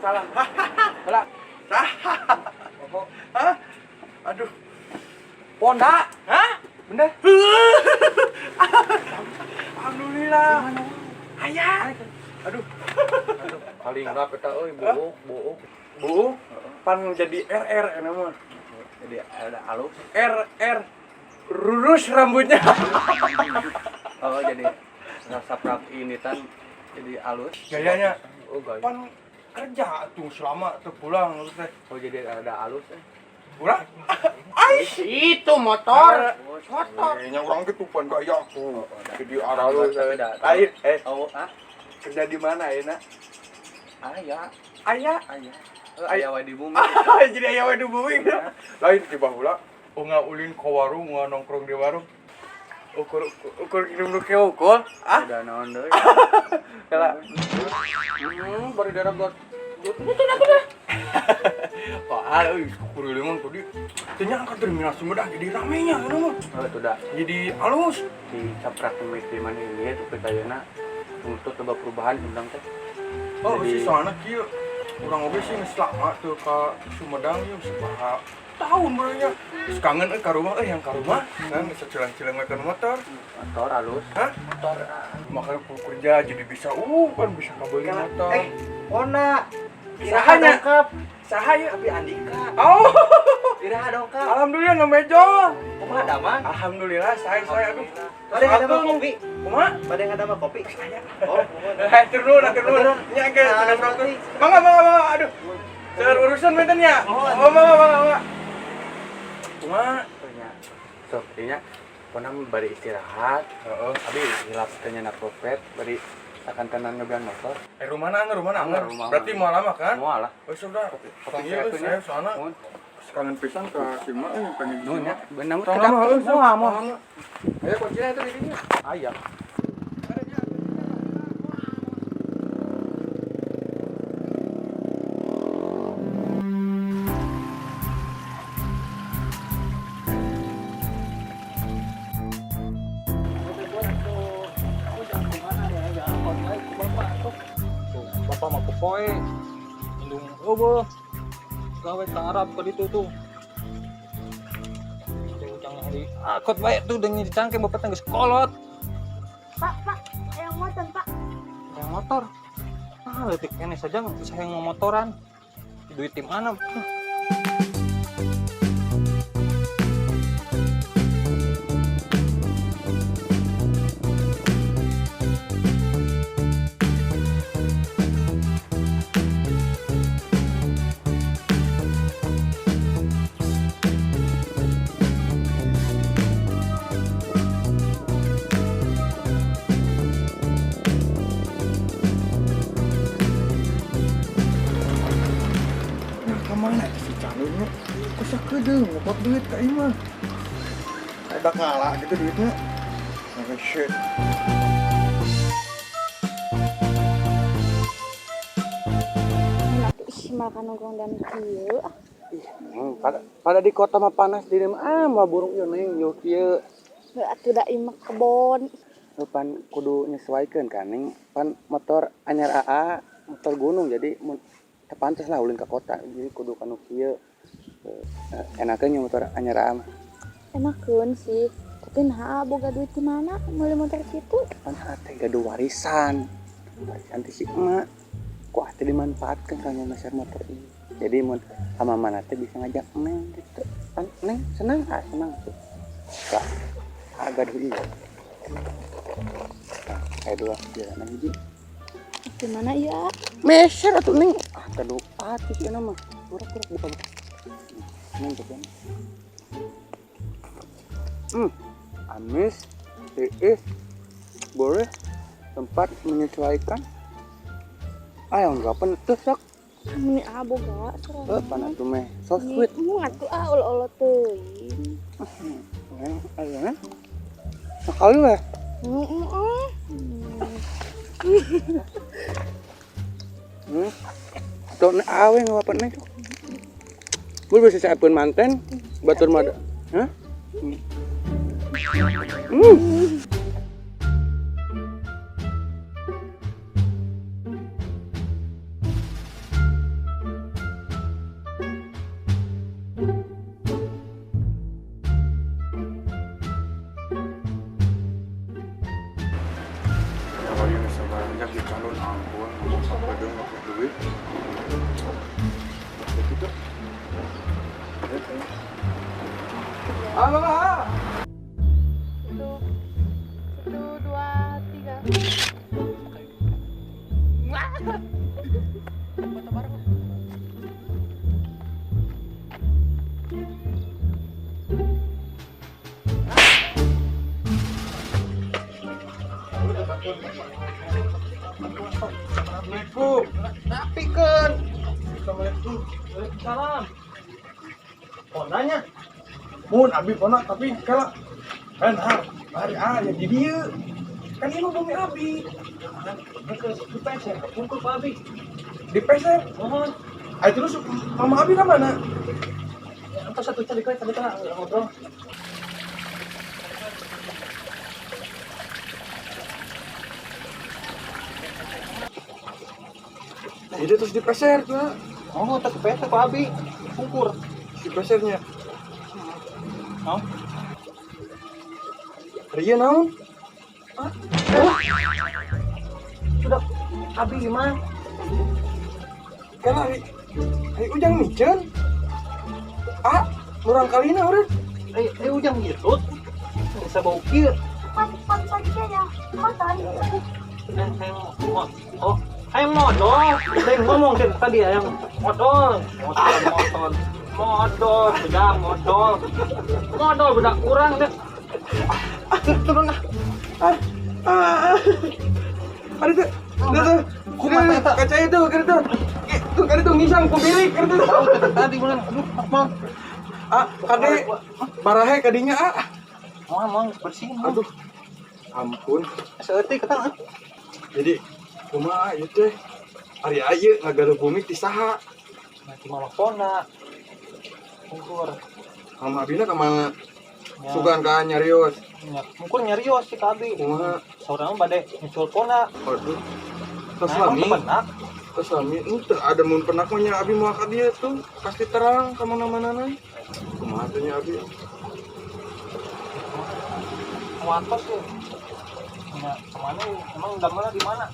Waalaikumsalam. Salah. Hah? Aduh. Ponda. Hah? Bener. Alhamdulillah. Ayah. Aduh. Paling enggak peta euy buuk. Bu, pan jadi RR mah. Jadi ada alus. RR. Lurus rambutnya. Oh, jadi saprak ini tan jadi alus. Gayanya. Oh, gaya. Pan kerja tuh selama tuh pulang teh. Oh, jadi ada alus Pulang? Aish. Itu motor. Kayaknya orang gitu pan gaya aku. Jadi arah Alus lu tapi lain. Oh, ah. Kerja di mana Ayeuna? Ayah. Ayah. Ayah wae di bumi. Jadi ayah wae di bumi. Lain tiba heula ulin ke warung, nongkrong di warung. Ukur kirim nu ke ukul. Udah naon deui. Kala. Bari darah buat Wah, euy, kudu lemon tadi. Tanya angkat terminal Sumedang jadi ramenya anu mah. oh, itu dah Jadi halus. di caprak mesti mana ini tuh petayana untuk coba perubahan undang teh. Oh, Jadi- si soalnya kieu urang oge sih geus lama teu ka Sumedang ieu sabaha tahun benernya. Kangen ka rumah yang ka rumah kan bisa cilang-cilang ke motor. Motor halus. Hah? Motor. Makanya pulang kerja jadi bisa kan bisa kabeli motor. Ona. Sahanya? dongkap. Sahaya Tapi Andika. oh Iraha dongkap. alhamdulillah ngemejo. Kumaha ada mah? Alhamdulillah saya aduh Bade ada mah kopi. kumaha Bade ada mah kopi. saya Oh, turun nya ge sudah berangkat mangga aduh seur urusan menten ya oh mangga kumaha nya. Sok dinya ponam bari istirahat. heeh Abi hilap teh nya profet bari akan tenan ngebean motor. rumahna Anggar, anger rumah. berarti mau lama kan Moal lah. oh sudah Kopi iya atunya. saya soalnya Mun. kangen pisan ke Sima yang pengen Nuhun ya. Bener mah Tong kedap. lama heeh Moal. ayo kuncinya itu di dinya Aya. Bapak mah poe indung eueuh gawe ka Arab ka ditu tuh jangan di akot bae tuh dengan dicangkem bapak teh geus kolot Pak, yang motor, Pak. yang motor leutik kene saja saya ngomotoran duit tim mana nah kemana si calonnya kok sakedeung ngopot duit ka ieu mah ada kalah gitu duitnya nah shit Atuh ih makan nongkrong dan kieu. Pada di kota mah panas di mah mah burung ieu neng yo kieu. Heuh atuh da ieu mah kebon. Pan kudu nyesuaikeun kan ning pan motor anyar AA motor gunung jadi teu pantes lah ulin ka kota jadi kudu kanu kieu. Enakeun nya motor anyar AA mah. Enakeun sih. Tapi nah boga duit di mana meuli motor kitu? Pan teh gaduh warisan. Warisan ti si emak. Kuah teh dimanfaatkeun kanggo ngeser motor ini. Jadi mun sama mana teh bisa ngajak neng gitu. Pan neng senang tuh. Kak, gaduh ieu. Kayak dua jalan hiji. Di mana ya? Meser atuh neng. Tadu atuh cenah mah. Kurang buka. Neng tuh kan. Amis, tiis, boleh tempat menyesuaikan. Ayo enggak pentus sok. Meni boga serang. Pan atuh meh so sweet. Atuh olo-olo teuing. Ayo kan. Sekali weh. Tuh awe ngawapan neng. Gue bisa siapin manten, batur mada. Hah? Halo lah. 1, 2, 3. Assalamualaikum. Napikeun. Assalamualaikum. Waalaikumsalam. Oh, nanya. Mun abi pona tapi kala kan hari ya di dieu. Kan ieu mah bumi abi. Di peser, kumpul Pak Abi. Di peser. Mohon. Ayo terus mama abi ka mana? Ya, apa satu cari tadi kan ngobrol. Ide terus di peser tuh. Oh, tak peser Pak Abi. Kumpul. Di pesernya. Oh. Ria naon? Sudah Abi gimana? Kan hari ujang micen. Murang kalina urang. Ujang gitu. Bisa bau kieu. Ayo modal. Saya ngomong tadi yang modal. Modal budak kurang deh. Turun lah. Ada tuh. Kaca itu, kan itu ngisang pemilik kan itu. Tadi bulan, aduh, mau. Kade barahe kadinya Mau bersihin. Aduh. Ampun. Seetik ketang. Jadi kumaha ieu teh? Ari ayeuna ngagaluh bumi ti saha? Nanti malah pona. Mungkur. Mama abina ka mana? Ya. Sugan ka nyarios. Mungkur nyarios si Kabi. Kumaha? Saurang bade nyusul pona. Aduh. Terus lami. Benak. Terus lami teu ada mun penak mah nya abi moal ka dieu tuh. Pasti terang ka mana-manana. Kumaha teh nya abi? Watos ya. Ya, kemana? Emang damel di mana?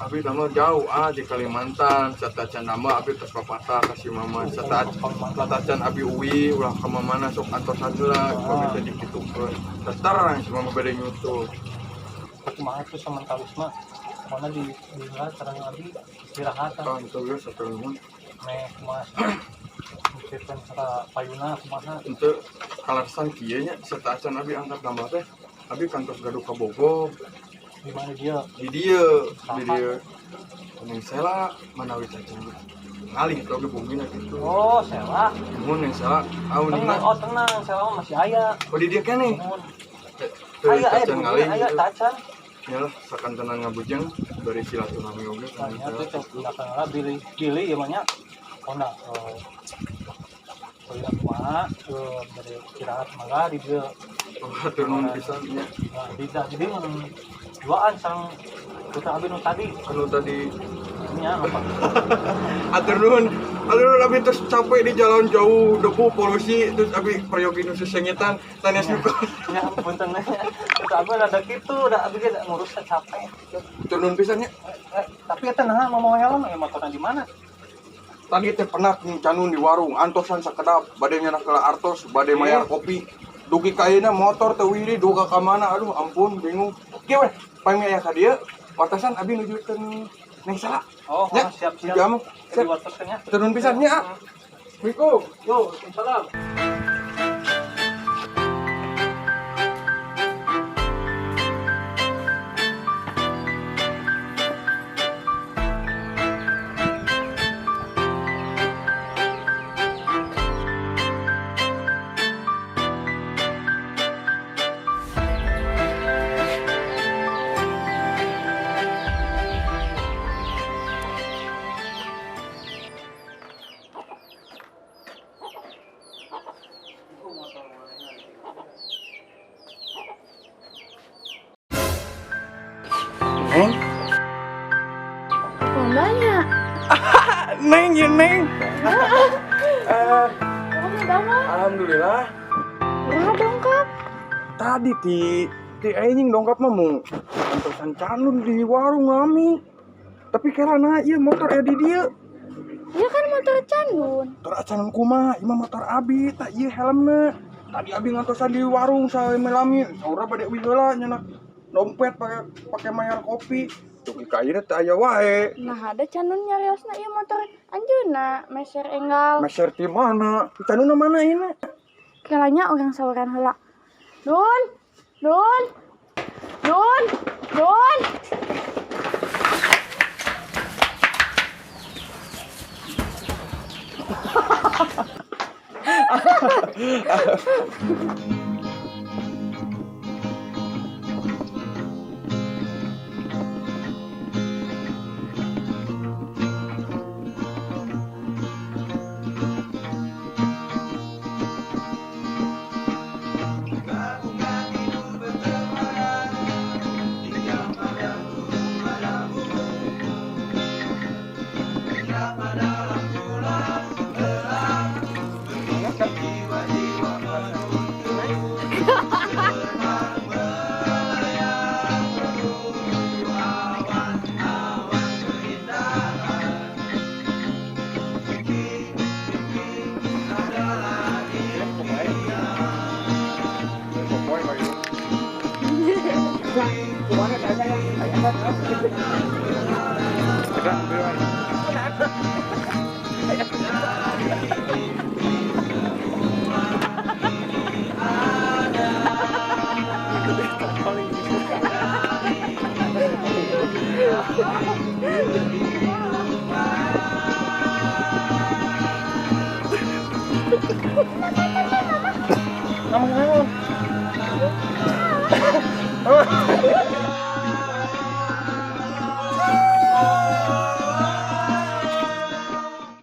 Abi damel jauh di Kalimantan. Satacan nama abi tos papatah kasih mama. Satacan abi uwi ulah ka mamana sok antosan heula. Kami teh dikitukeun. Terang si mama bade nyusul. Kumaha tuh sementalisme. Mana di luar terang lagi istirahat. Itu geus sateungna. Meh kumaha. Mikirkeun cara payuna kumaha. Untuk kalarsan kieu nya satacan abi angkat gambar teh. Abi kantos gaduh ka Bogor. Di mana dia? Di dieu. Ning sela manawi cacing. Ngalih tuh ge bumina kitu. Oh, Sela. Mun ning sela Tenang, oh tenang, Sela masih aya. Oh di dieu keneh. Aya Cacing ngalih. aya tacan. Yalah sakan tenang ngabujeng dari silaturahmi oge. Tanya tuh cek belakang lah pilih ya banyak. Oh nah, Soalnya kumaha dari istirahat mangga di dia. Hatur nuhun pisan nya. Nah, jadi duaan sang putra abi nu tadi. Anu tadi Nya apa? hatur nuhun abi terus capek di jalan jauh debu polusi terus abi peryogi nu sesengitan tanya suka. Ya punten nya. Putra abi ada kitu, da abi ge ngurus capek. Hatur nuhun pisan nya. Tapi eta naha mau helm ya motorna di mana? Tadi teh pernah canun di warung antosan sakedap bade nyana ke artos bade mayar kopi dugi ka ayeuna motor teu wiri duga ka mana aduh ampun bingung kieu weh pami aya ka dieu wartasan abi nujutkeun neng sala Oh, nya siap-siap. jam Jadi watersnya. turun pisan nya Assalamualaikum. Yo, Waalaikumsalam. Neng Banyak. neng ya neng Kamu damai. alhamdulillah Nah, dongkap. tadi ti anjing dongkap mah mau antosan canun di warung ngami tapi karena ieu motor ya di dieu Ya kan motor candun. motor acan kumaha ieu mah motor abi tak ieu helmna Tadi abi ngantosan di warung saya melami. Saura bade heula nyenak dompet pakai mayar kopi. Dugi ka ieu teh aya wae. Nah ada canun nyariosna ieu motor anjeunna meser enggal. Meser di mana? Canuna mana ini? Kelanya orang saweran heula. Nun. Nun. Nun. Nun. Namun